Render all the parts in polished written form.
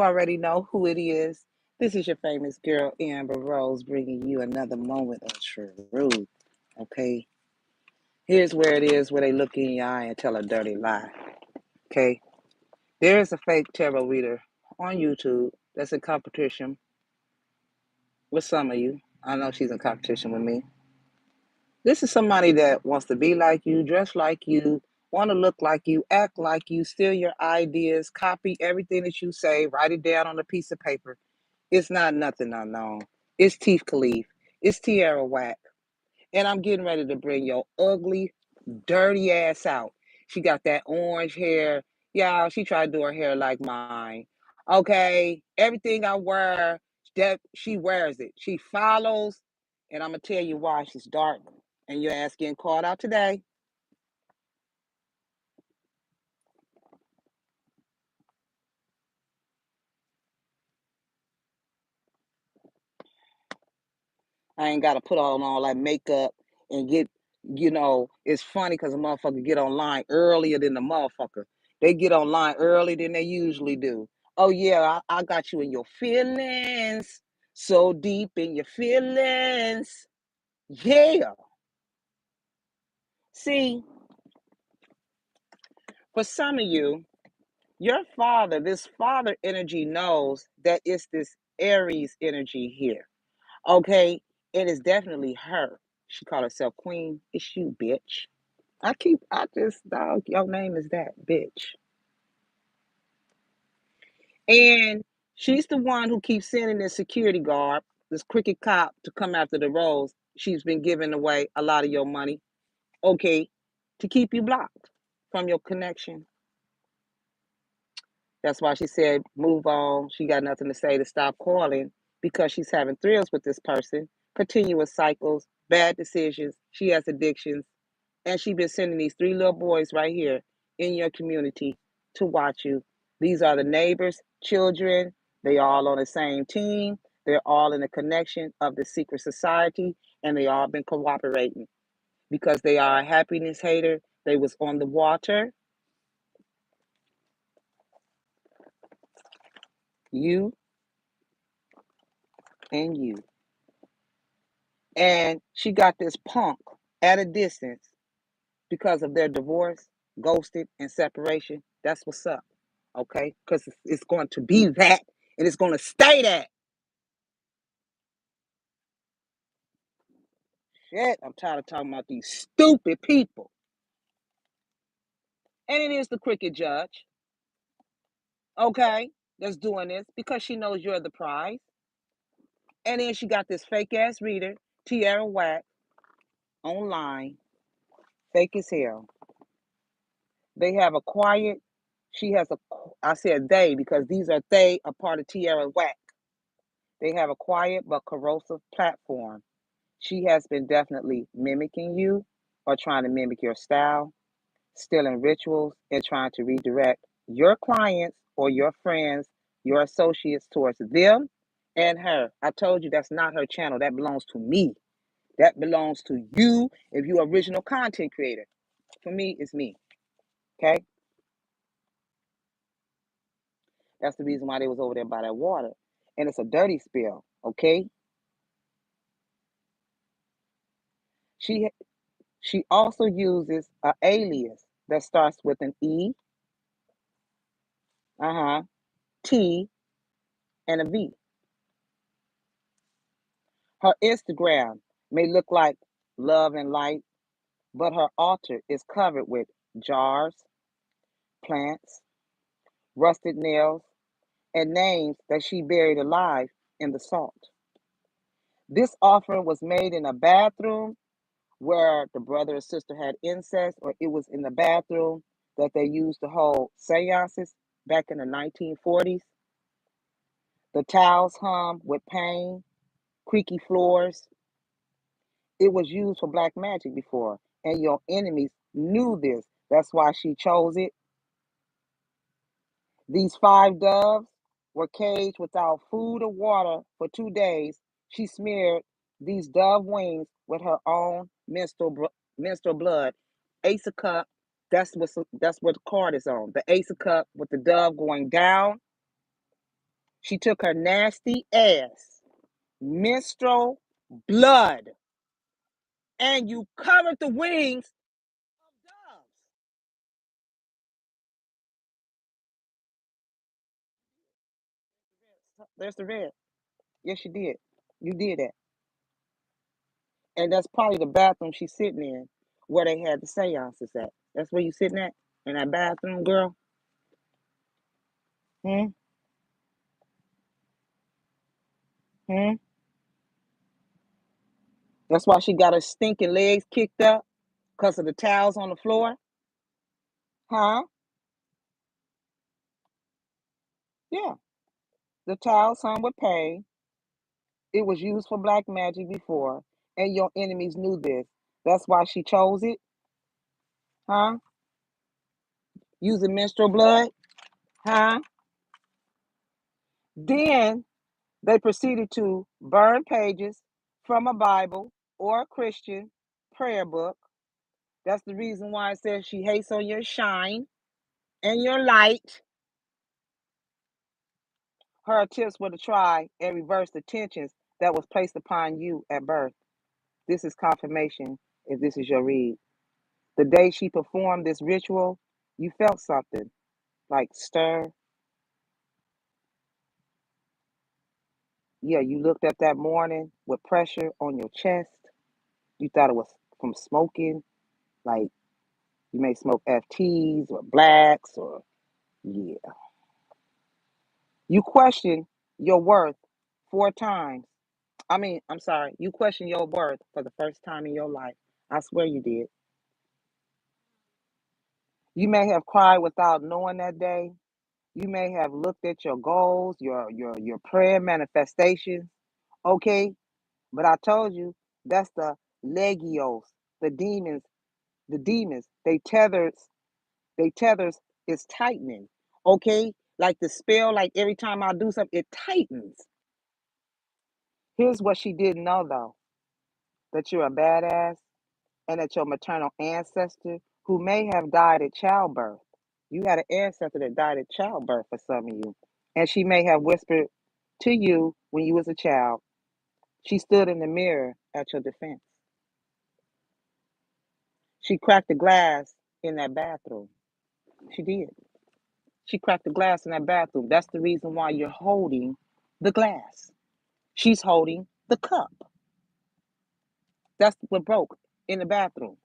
already know who it is. This is your famous girl, Amber Rose, bringing you another moment of truth. Okay? Here's where it is where they look in your eye and tell a dirty lie. Okay? There is a fake tarot reader on YouTube that's in competition with some of you. I know she's in competition with me. This is somebody that wants to be like you, dress like you, want to look like you, act like you, steal your ideas, copy everything that you say, write it down on a piece of paper. It's not nothing unknown. It's Teeth Khalif. It's Tierra Whack. And I'm getting ready to bring your ugly, dirty ass out. She got that orange hair. Y'all, she tried to do her hair like mine. Okay? Everything I wear, that she wears it. She follows, and I'm going to tell you why she's dark. And your ass getting called out today. I ain't got to put on all that makeup and it's funny because a motherfucker get online earlier than the motherfucker. They get online earlier than they usually do. Oh, yeah, I got you in your feelings. So deep in your feelings. Yeah. See, for some of you, your father, this father energy knows that it's this Aries energy here. Okay? It is definitely her. She called herself Queen. It's you, bitch. Dog, your name is that, bitch. And she's the one who keeps sending this security guard, this cricket cop, to come after the Rose. She's been giving away a lot of your money, okay, to keep you blocked from your connection. That's why she said, move on. She got nothing to say to stop calling because she's having thrills with this person, continuous cycles, bad decisions. She has addictions. And she's been sending these three little boys right here in your community to watch you. These are the neighbors, children. They all on the same team. They're all in a connection of the secret society, and they all been cooperating because they are a happiness hater. They was on the water. You and you. And she got this punk at a distance because of their divorce, ghosted, and separation. That's what's up. Okay? Because it's going to be that and it's going to stay that. Shit, I'm tired of talking about these stupid people. And it is the cricket judge, okay, that's doing this because she knows you're the prize. And then she got this fake ass reader, Tierra Whack, online, fake as hell. They have a quiet, she has a, I said they because these are they, a part of Tierra Whack. They have a quiet but corrosive platform. She has been definitely mimicking you or trying to mimic your style, stealing rituals, and trying to redirect your clients or your friends, your associates towards them and her. I told you that's not her channel. That belongs to me. That belongs to you if you're original content creator. For me, it's me. Okay? That's the reason why they was over there by that water. And it's a dirty spill. Okay? She she also uses an alias that starts with an E, T, and a V. Her Instagram may look like love and light, but her altar is covered with jars, plants, rusted nails, and names that she buried alive in the salt. This offering was made in a bathroom where the brother or sister had incest, or it was in the bathroom that they used to hold seances back in the 1940s. The towels hum with pain, creaky floors. It was used for black magic before, and your enemies knew this. That's why she chose it. These five doves were caged without food or water for 2 days. She smeared these dove wings with her own menstrual blood. Ace of Cup. That's what the card is on. The Ace of Cup with the dove going down She took her nasty ass, menstrual blood, and you covered the wings of doves. There's the red. Yes, you did. You did that. And that's probably the bathroom she's sitting in where they had the seances at. That's where you sitting at? In that bathroom, girl? Hmm? Hmm? That's why she got her stinking legs kicked up because of the towels on the floor? Huh? Yeah. The towels hung with pain. It was used for black magic before, and your enemies knew this. That's why she chose it? Huh? Using menstrual blood? Huh? Then they proceeded to burn pages from a Bible or a Christian prayer book. That's the reason why it says she hates on your shine and your light. Her attempts were to try and reverse the tensions that was placed upon you at birth. This is confirmation if this is your read. The day she performed this ritual, you felt something like stir. Yeah, you looked up that morning with pressure on your chest. You thought it was from smoking, like you may smoke FTs or blacks or, yeah. You question your worth 4 times. I'm sorry. You question your worth for the first time in your life. I swear you did. You may have cried without knowing that day. You may have looked at your goals, your prayer manifestations. Okay, but I told you that's the legios, the demons, the demons. They tethers is tightening. Okay, like the spell, like every time I do something, it tightens. Here's what she didn't know though: that you're a badass and that your maternal ancestor, who may have died at childbirth, you had an ancestor that died at childbirth for some of you, and she may have whispered to you when you was a child. She stood in the mirror at your defense. She cracked the glass in that bathroom. She did. She cracked the glass in that bathroom. That's the reason why you're holding the glass. She's holding the cup. That's what broke in the bathroom.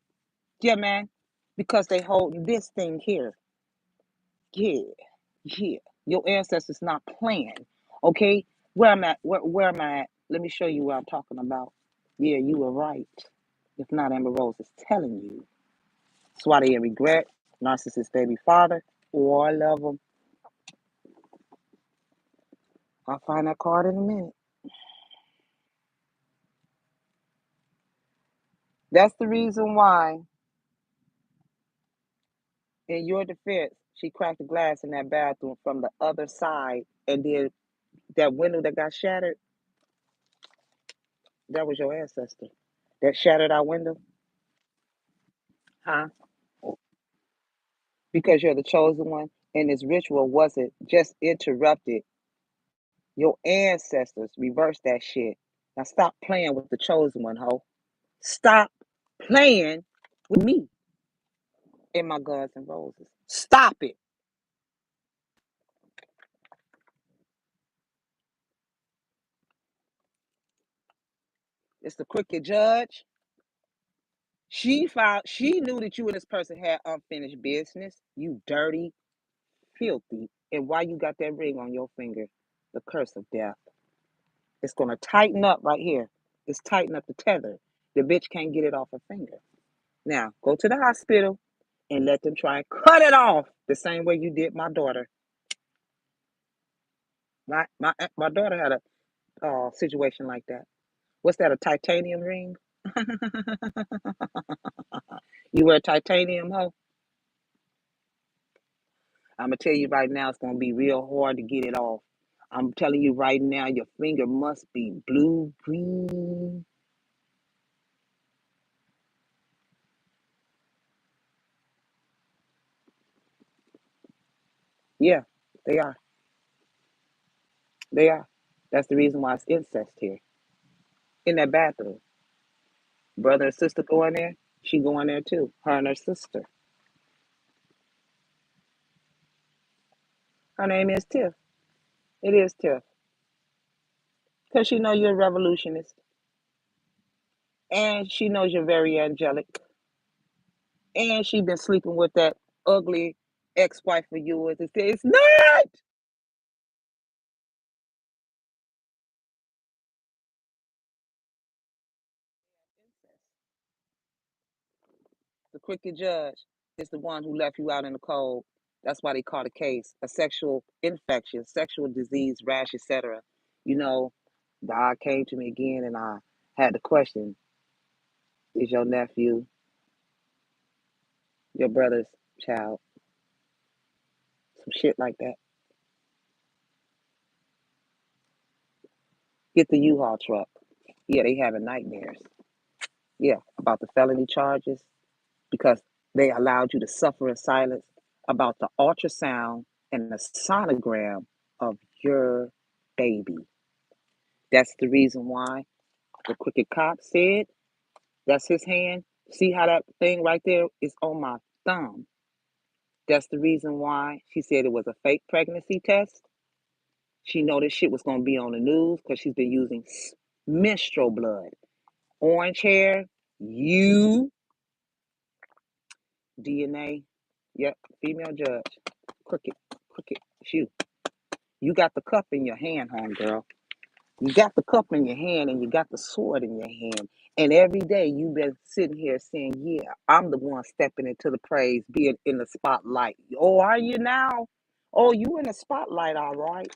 Yeah, man. Because they hold this thing here. Yeah, yeah. Your ancestors not playing. Okay? Where am I at? Where am I at? Let me show you what I'm talking about. Yeah, you were right. If not, Amber Rose is telling you. That's why they regret narcissist baby father or love them. I'll find that card in a minute. That's the reason why, in your defense, she cracked the glass in that bathroom from the other side, and then that window that got shattered, that was your ancestor. That shattered our window, huh? Because you're the chosen one, and this ritual wasn't just interrupted. Your ancestors reversed that shit. Now stop playing with the chosen one, ho. Stop playing with me and my Guns and Roses. Stop it. It's the crooked judge. She knew that you and this person had unfinished business. You dirty, filthy. And why you got that ring on your finger? The curse of death. It's gonna tighten up right here. It's tighten up the tether. The bitch can't get it off her finger. Now go to the hospital and let them try and cut it off the same way you did my daughter. My daughter had a situation like that. What's that? A titanium ring? You wear titanium, ho? I'm gonna tell you right now, it's gonna be real hard to get it off. I'm telling you right now, your finger must be blue, green. Yeah, they are. They are. That's the reason why it's incest here in that bathroom. Brother and sister go in there. She go in there too. Her and her sister. Her name is Tiff. It is Tiff. Because she know you're a revolutionist. And she knows you're very angelic. And she been sleeping with that ugly ex-wife of yours and says, it's not. The crooked judge is the one who left you out in the cold. That's why they caught a case, a sexual infection, sexual disease, rash, etc. You know, God came to me again and I had the question, is your nephew your brother's child? Some shit like that. Get the U-Haul truck. Yeah, they having nightmares. Yeah, about the felony charges because they allowed you to suffer in silence about the ultrasound and the sonogram of your baby. That's the reason why the crooked cop said, that's his hand. See how that thing right there is on my thumb? That's the reason why she said it was a fake pregnancy test. She know this shit was going to be on the news because she's been using menstrual blood. Orange hair, you, DNA. Yep, female judge. Crooked, crooked, it's you. You got the cup in your hand, homegirl. You got the cup in your hand and you got the sword in your hand. And every day you've been sitting here saying, yeah, I'm the one stepping into the praise, being in the spotlight. Oh, are you now? Oh, you in the spotlight, all right.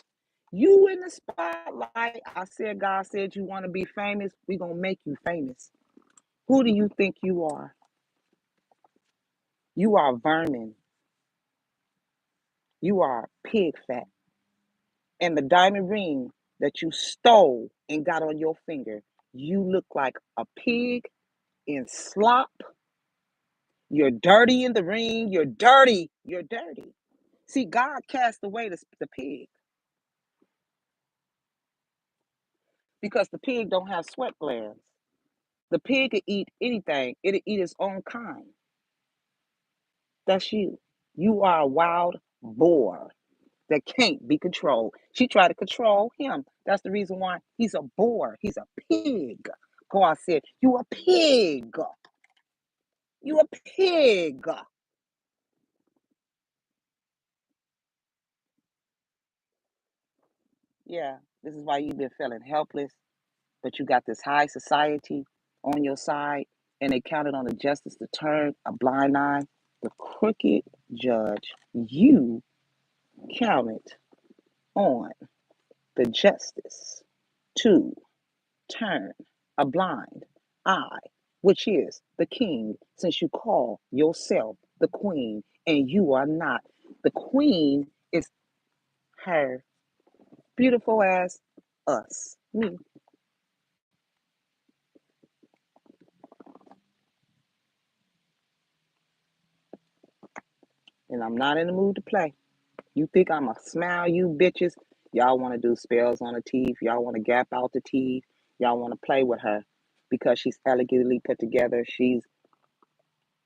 You in the spotlight. I said, God said you want to be famous. We're going to make you famous. Who do you think you are? You are vermin. You are pig fat. And the diamond ring that you stole and got on your finger, you look like a pig in slop. You're dirty in the ring. You're dirty. You're dirty. See, God cast away the pig because the pig don't have sweat glands. The pig can eat anything. It'll eat its own kind. That's you. You are a wild boar that can't be controlled. She tried to control him. That's the reason why he's a boar. He's a pig. God said, you a pig. You a pig. Yeah, this is why you've been feeling helpless, but you got this high society on your side, and they counted on the justice to turn a blind eye. The crooked judge, you counted on the justice to turn a blind eye, which is the king, since you call yourself the queen and you are not. The queen is her, beautiful as us, me. And I'm not in the mood to play. You think I'm going to smile, you bitches? Y'all want to do spells on the teeth. Y'all want to gap out the teeth. Y'all want to play with her because she's elegantly put together. She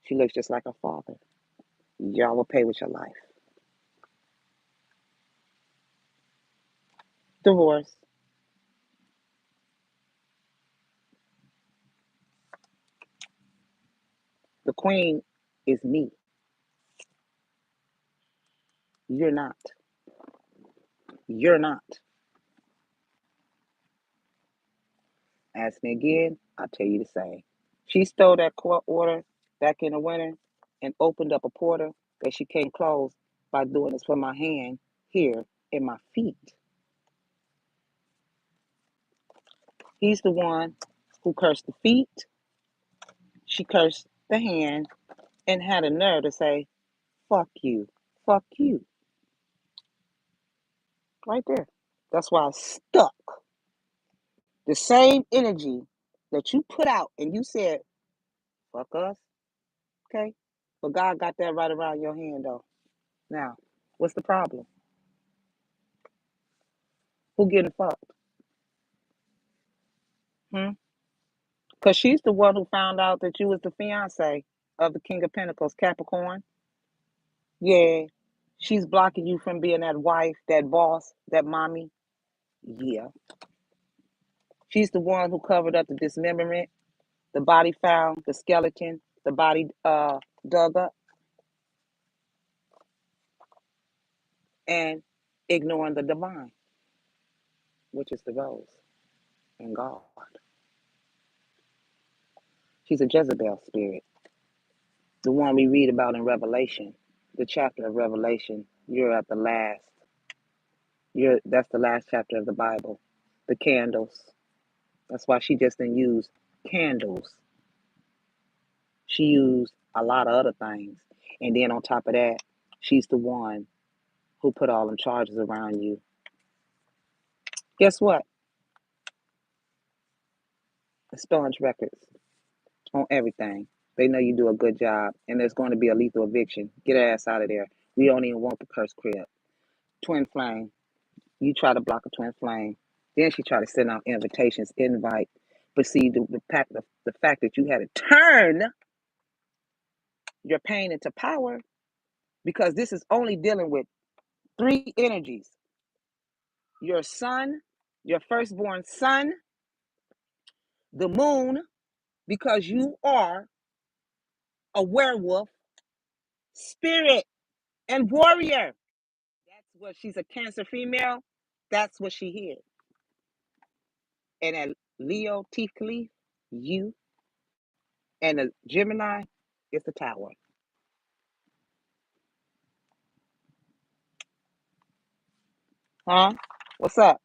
looks just like her father. Y'all will pay with your life. Divorce. The queen is me. You're not. You're not. Ask me again, I'll tell you the same. She stole that court order back in the winter and opened up a portal that she can't close by doing this with my hand here in my feet. He's the one who cursed the feet. She cursed the hand and had a nerve to say, fuck you, fuck you, right there. That's why I stuck. The same energy that you put out and you said, fuck us, okay? But God got that right around your hand, though. Now, what's the problem? Who getting fucked? Hmm? Because she's the one who found out that you was the fiance of the King of Pentacles, Capricorn. Yeah. She's blocking you from being that wife, that boss, that mommy. Yeah. She's the one who covered up the dismemberment, the body found, the skeleton, the body dug up, and ignoring the divine, which is the rose and God. She's a Jezebel spirit, the one we read about in Revelation, the chapter of Revelation. You're at the last. That's the last chapter of the Bible. The candles. That's why she just didn't use candles. She used a lot of other things. And then on top of that, she's the one who put all them charges around you. Guess what? Expunge records on everything. They know you do a good job, and there's going to be a lethal eviction. Get her ass out of there. We don't even want the cursed crib. Twin flame. You try to block a twin flame. Then she tried to send out invitations, invite. But see, the fact that you had to turn your pain into power, because this is only dealing with three energies: your son, your firstborn son, the moon, because you are a werewolf, spirit, and warrior. That's what she's a Cancer female. That's what she is. And at Leo, Teeth Cleave, you, and the Gemini is the tower. Huh? What's up?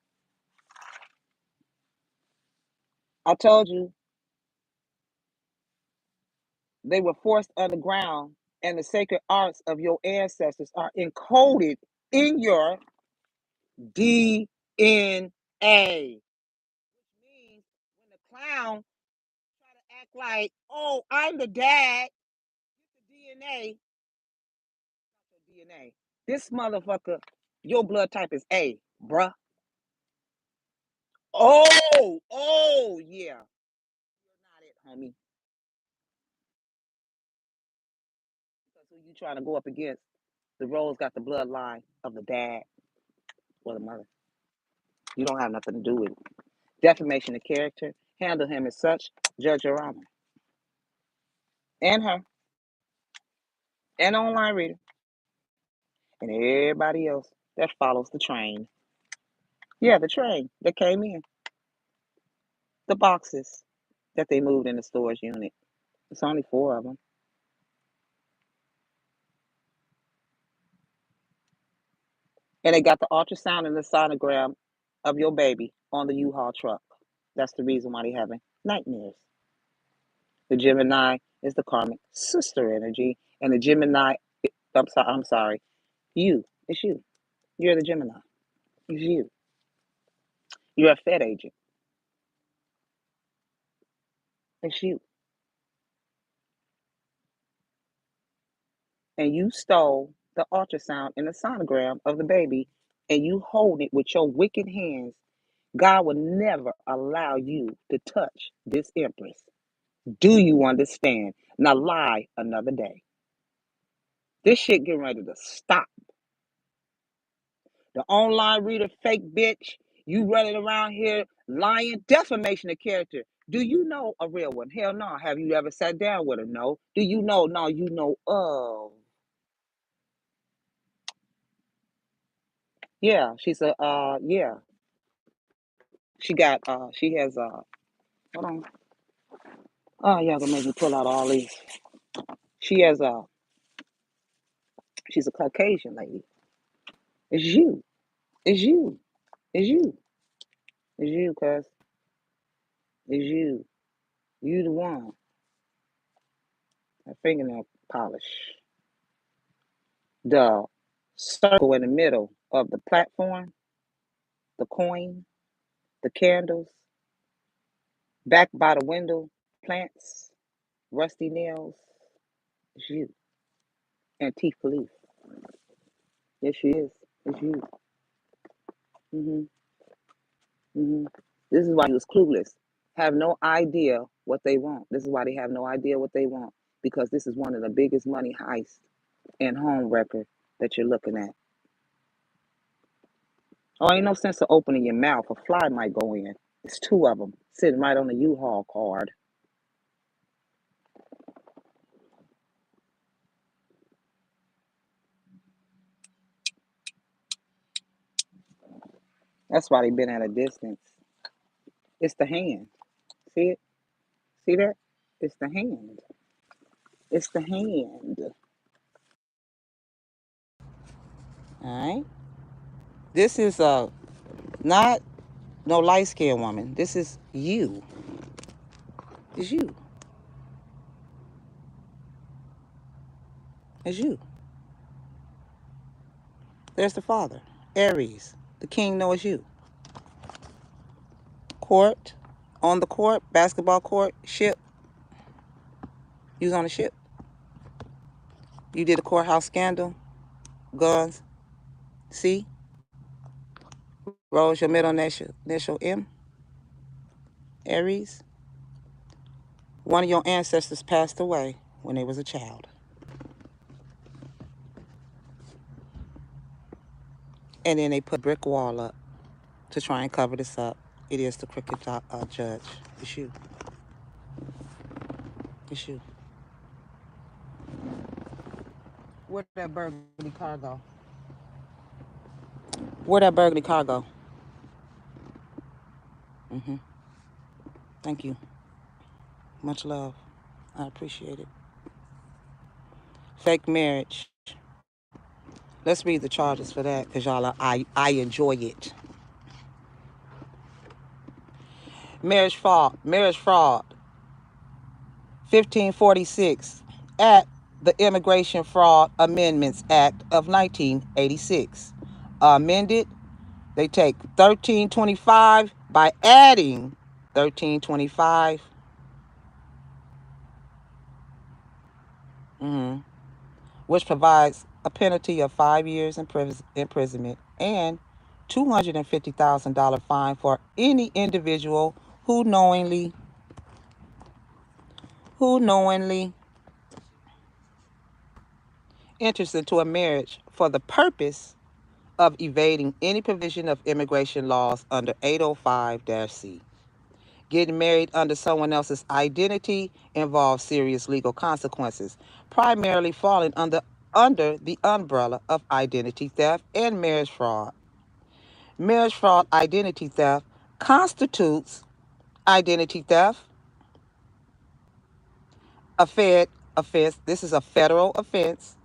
I told you they were forced underground, and the sacred arts of your ancestors are encoded in your DNA. Which means when the clown try to act like, oh, I'm the dad, the DNA, DNA. This motherfucker, your blood type is A, bruh. Oh, yeah. You're not it, homie. Because who you trying to go up against? The rose got the bloodline of the dad or the mother. You don't have nothing to do with it. Defamation of character. Handle him as such. Judge your honor. And her. And online reader. And everybody else that follows the train. Yeah, the train that came in. The boxes that they moved in the storage unit. It's only four of them. And they got the ultrasound and the sonogram of your baby on the U-Haul truck. That's the reason why they're having nightmares. The Gemini is the karmic sister energy. And the Gemini, I'm sorry. It's you. You're the Gemini. It's you. You're a Fed agent. It's you. And you stole the ultrasound and the sonogram of the baby, and you hold it with your wicked hands. God will never allow you to touch this empress. Do you understand? Now lie another day. This shit getting ready to stop. The online reader, fake bitch, you running around here lying, defamation of character. Do you know a real one? Hell no. Have you ever sat down with her? No. Do you know? No, you know of. Yeah, she's a yeah. She has hold on. Oh, y'all gonna make me pull out all these. She has she's a Caucasian lady. It's you. It's you. It's you. It's you, cuz. It's you. You the one. That fingernail polish. The circle in the middle of the platform, the coin, the candles, back by the window, plants, rusty nails. It's you. And teeth police. Yes, she is. It's you. Hmm. Hmm. This is why he was clueless. Have no idea what they want. This is why they have no idea what they want, because this is one of the biggest money heists and home record that you're looking at. Oh, ain't no sense of opening your mouth. A fly might go in. It's two of them sitting right on the U-Haul card. That's why they've been at a distance. It's the hand. See it? See that? It's the hand. It's the hand. All right. This is not no light skinned woman. This is you. It's you. It's you. There's the father. Aries. The king knows you. Court. On the court. Basketball court. Ship. You was on a ship. You did a courthouse scandal. Guns. C. Rose your middle initial M. Aries. One of your ancestors passed away when they was a child. And then they put a brick wall up to try and cover this up. It is the crooked judge. It's you. It's you. Where'd that burgundy car go? Where'd that burgundy car go? Mm-hmm. Thank you. Much love. I appreciate it. Fake marriage. Let's read the charges for that, because y'all, I enjoy it. Marriage fraud. Marriage fraud. 1546. Act, the Immigration Fraud Amendments Act of 1986. Amended. They take 1325 by adding 1325. Mm-hmm. Which provides a penalty of 5 years imprisonment and $250,000 fine for any individual who knowingly enters into a marriage for the purpose of evading any provision of immigration laws under 805-C. Getting married under someone else's identity involves serious legal consequences, primarily falling under the umbrella of identity theft and marriage fraud. Marriage fraud identity theft constitutes identity theft, a fed offense. This is a federal offense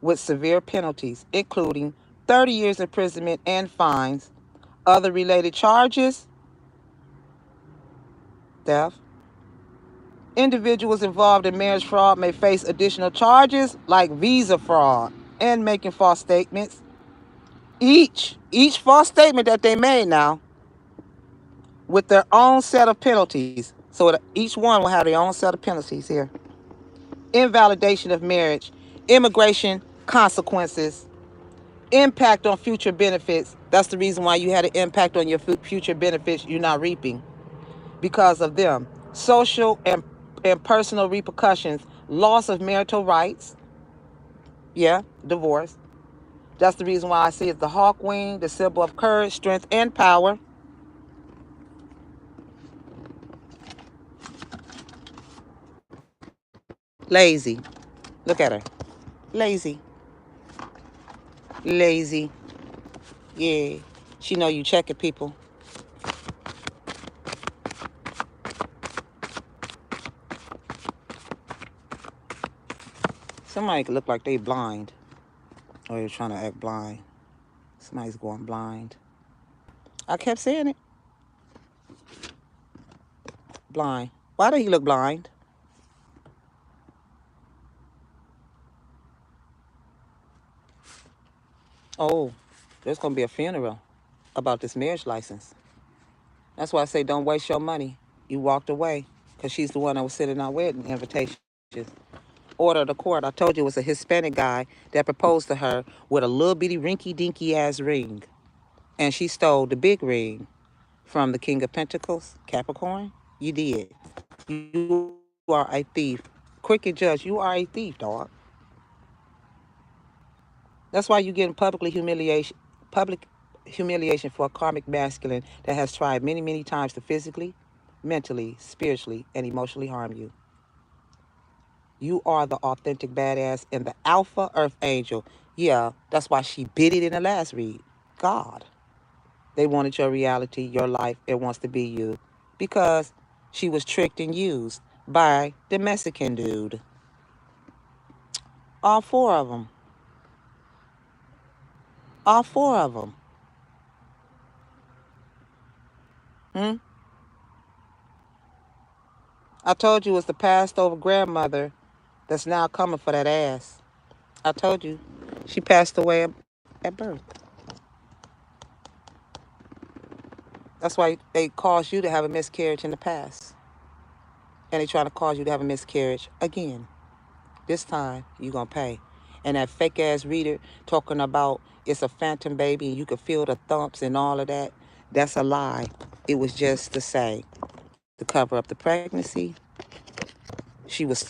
with severe penalties, including 30 years imprisonment and fines. Other related charges: theft. Individuals involved in marriage fraud may face additional charges like visa fraud and making false statements. Each false statement that they made now with their own set of penalties. So each one will have their own set of penalties here. Invalidation of marriage, immigration consequences, impact on future benefits. That's the reason why you had an impact on your future benefits you're not reaping because of them. Social and personal repercussions, loss of marital rights. Yeah, divorce. That's the reason why I see it the hawk wing, the symbol of courage, strength, and power. Lazy. Look at her. Lazy. Lazy. Yeah. She know you checking people. Somebody could look like they blind. Or they're trying to act blind. Somebody's going blind. I kept saying it. Blind. Why did he look blind? Oh, there's going to be a funeral about this marriage license. That's why I say don't waste your money. You walked away because she's the one that was sending out wedding invitations. Order of the court. I told you it was a Hispanic guy that proposed to her with a little bitty rinky dinky ass ring. And she stole the big ring from the King of Pentacles, Capricorn. You did. You are a thief. Cricket Judge, you are a thief, dog. That's why you're getting public humiliation for a karmic masculine that has tried many, many times to physically, mentally, spiritually, and emotionally harm you. You are the authentic badass and the alpha earth angel. Yeah, that's why she bit it in the last read. God. They wanted your reality, your life. It wants to be you. Because she was tricked and used by the Mexican dude. All four of them. All four of them. Hmm? I told you it was the passed over grandmother that's now coming for that ass. I told you. She passed away at birth. That's why they caused you to have a miscarriage in the past. And they trying to cause you to have a miscarriage again. This time, you going to pay. And that fake ass reader talking about it's a phantom baby and you can feel the thumps and all of that, that's a lie. It was just to say, to cover up the pregnancy. She was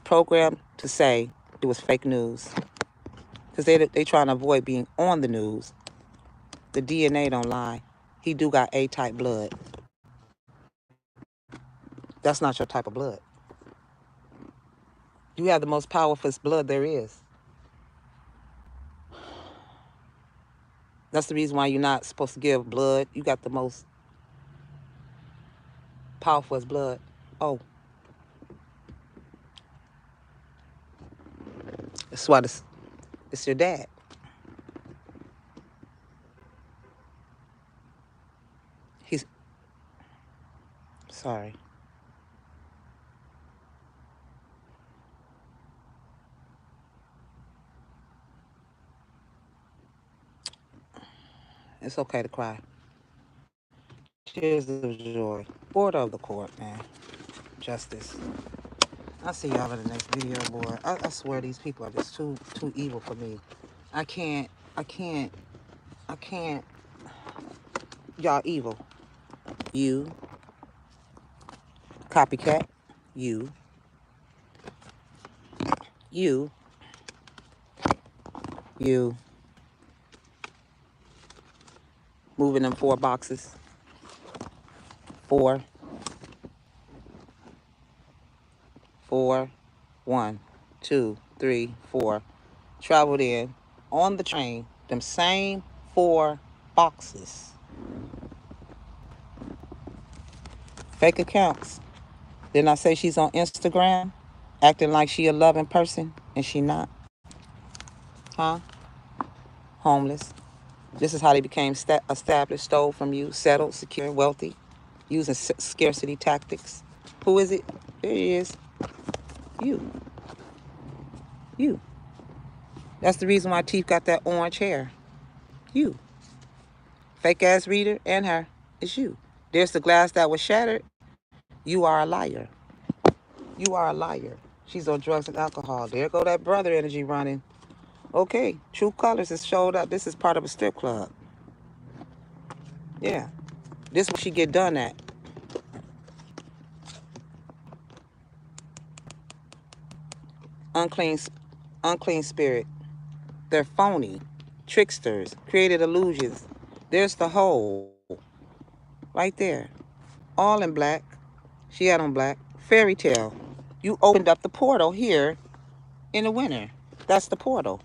programmed to say it was fake news. Because they trying to avoid being on the news. The DNA don't lie. He do got A-type blood. That's not your type of blood. You have the most powerful blood there is. That's the reason why you're not supposed to give blood. You got the most powerful blood. Oh, that's why it's your dad. He's sorry. It's okay to cry. Tears of joy. Order of the court, man. Justice. I'll see y'all in the next video, boy. I swear these people are just too evil for me. I can't, I can't, I can't. Y'all evil. You, copycat. You, you, you. Moving them 4 boxes. 4, 4, 1, 2, 3, 4. Traveled in on the train. Them same 4 boxes. Fake accounts. Didn't I say she's on Instagram acting like she a loving person and she not? Huh? Homeless. This is how they became established, stole from you, settled, secure, wealthy, using scarcity tactics. Who is it? There he is. You. You. That's the reason why Teeth got that orange hair. You. Fake ass reader and her. It's you. There's the glass that was shattered. You are a liar. You are a liar. She's on drugs and alcohol. There go that brother energy running. Okay, True Colors has showed up. This is part of a strip club. Yeah. This is what she get done at. Unclean, unclean spirit. They're phony. Tricksters. Created illusions. There's the hole. Right there. All in black. She had on black. Fairy tale. You opened up the portal here in the winter. That's the portal.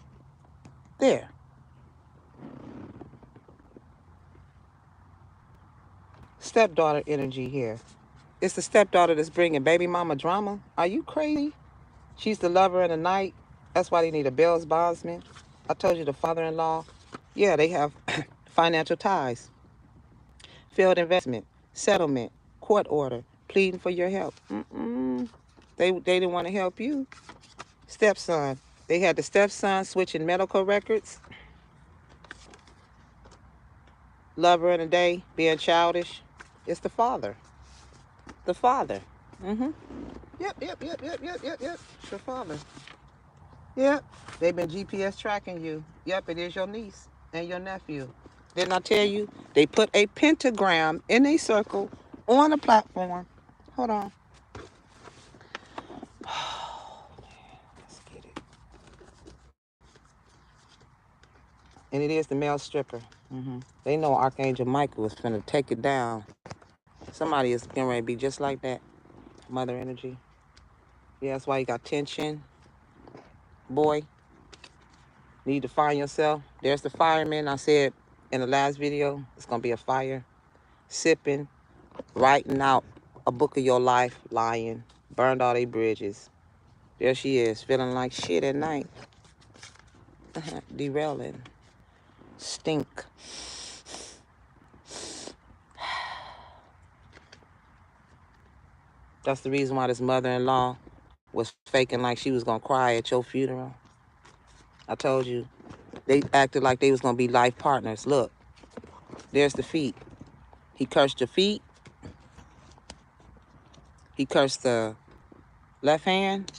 There. Stepdaughter energy here. It's the stepdaughter that's bringing baby mama drama. Are you crazy? She's the lover in the night. That's why they need a bail bondsman. I told you the father-in-law. Yeah, they have financial ties. Failed investment. Settlement. Court order. Pleading for your help. They didn't want to help you. Stepson. They had the stepson switching medical records. Lover in the day. Being childish. It's the father. The father. Mm-hmm. Yep. It's your father. Yep. They've been GPS tracking you. Yep, it is your niece and your nephew. Didn't I tell you? They put a pentagram in a circle on a platform. Hold on. Let's get it. And it is the male stripper. They know Archangel Michael is going to take it down. Somebody is getting ready to be just like that. Mother energy. Yeah, that's why you got tension. Boy, need to find yourself. There's the fireman. I said in the last video, it's going to be a fire. Sipping, writing out a book of your life, lying, burned all their bridges. There she is, feeling like shit at night. Derailing. Stink. That's the reason why this mother-in-law was faking like she was going to cry at your funeral. I told you. They acted like they was going to be life partners. Look, there's the feet. He cursed your feet. He cursed the left hand.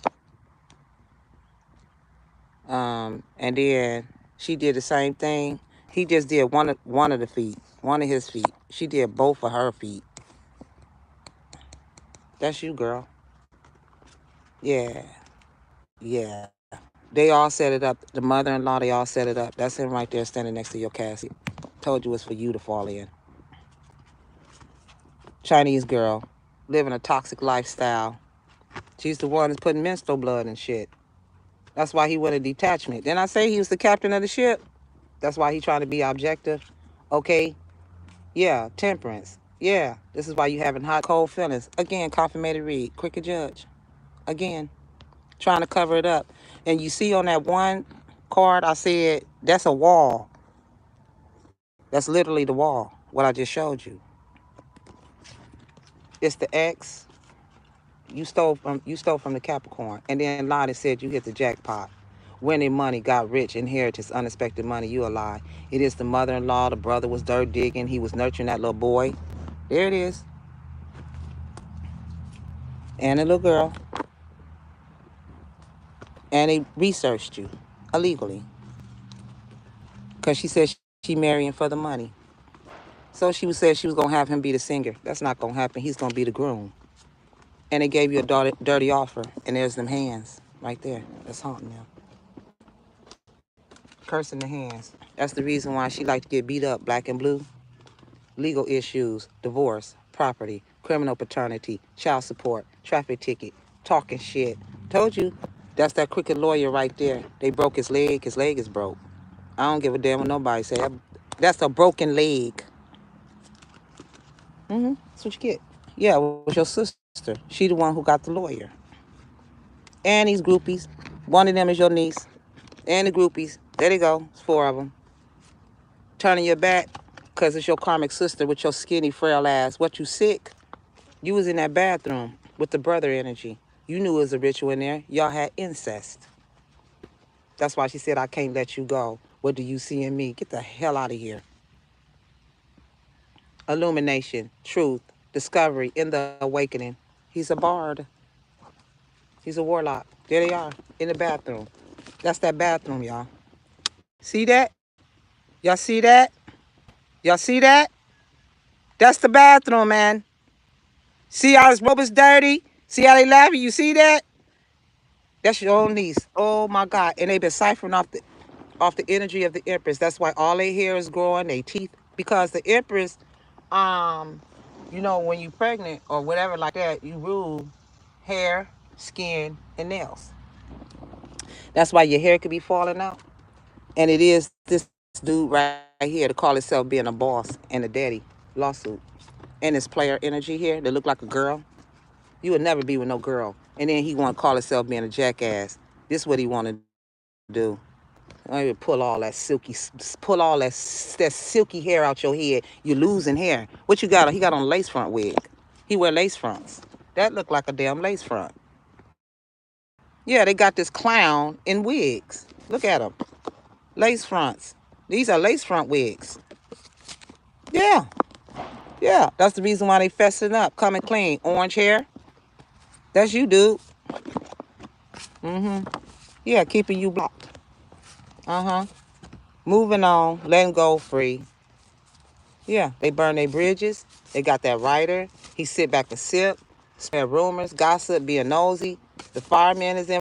And then she did the same thing. He just did one of the feet, one of his feet. She did both of her feet. That's you, girl. Yeah, yeah. They all set it up. The mother-in-law, they all set it up. That's him right there standing next to your casket. Told you it's for you to fall in. Chinese girl, living a toxic lifestyle. She's the one that's putting menstrual blood and shit. That's why he went a detachment. Didn't I say he was the captain of the ship? That's why he trying to be objective. Okay, yeah, temperance. Yeah, this is why you having hot, cold feelings. Again, confirmated read, cricket judge. Again, trying to cover it up. And you see on that one card, I said, that's a wall. That's literally the wall, what I just showed you. It's the X. You stole from the Capricorn. And then lied and said you hit the jackpot. Winning money, got rich, inheritance, unexpected money, you a lie. It is the mother-in-law, the brother was dirt digging, he was nurturing that little boy. There it is. And a little girl. And they researched you illegally. Because she said she marrying for the money. So she said she was going to have him be the singer. That's not going to happen. He's going to be the groom. And they gave you a dirty offer. And there's them hands right there. That's haunting them. Cursing the hands. That's the reason why she like to get beat up, black and blue. Legal issues, divorce, property, criminal paternity, child support, traffic ticket, talking shit. Told you, that's that crooked lawyer right there. They broke his leg. His leg is broke. I don't give a damn what nobody say. That's a broken leg. That's what you get. Yeah, it was your sister. She the one who got the lawyer. And these groupies. One of them is your niece. And the groupies. There they go. It's 4 of them. Turning your back because it's your karmic sister with your skinny, frail ass. What, you sick? You was in that bathroom with the brother energy. You knew it was a ritual in there. Y'all had incest. That's why she said, I can't let you go. What do you see in me? Get the hell out of here. Illumination, truth, discovery, in the awakening. He's a bard. He's a warlock. There they are, in the bathroom. That's that bathroom, y'all. See that? Y'all see that? Y'all see that? That's the bathroom, man. See how his robe is dirty? See how they laughing? You see that? That's your own niece. Oh my God. And they've been ciphering off the energy of the Empress. That's why all their hair is growing, their teeth. Because the Empress, when you're pregnant or whatever like that, you rule hair, skin, and nails. That's why your hair could be falling out. And it is this dude right here to call himself being a boss and a daddy lawsuit. And this player energy here that look like a girl. You would never be with no girl. And then he want to call himself being a jackass. This is what he want to do. I would pull all that silky hair out your head. You losing hair. What you got? He got on a lace front wig. He wear lace fronts. That look like a damn lace front. Yeah, they got this clown in wigs. Look at him. Lace fronts. These are lace front wigs. Yeah. Yeah. That's the reason why they fessing up. Coming clean. Orange hair. That's you, dude. Yeah, keeping you blocked. Moving on. Letting go free. Yeah, they burn their bridges. They got that writer. He sit back and sip, spread rumors, gossip, being nosy. The fireman is in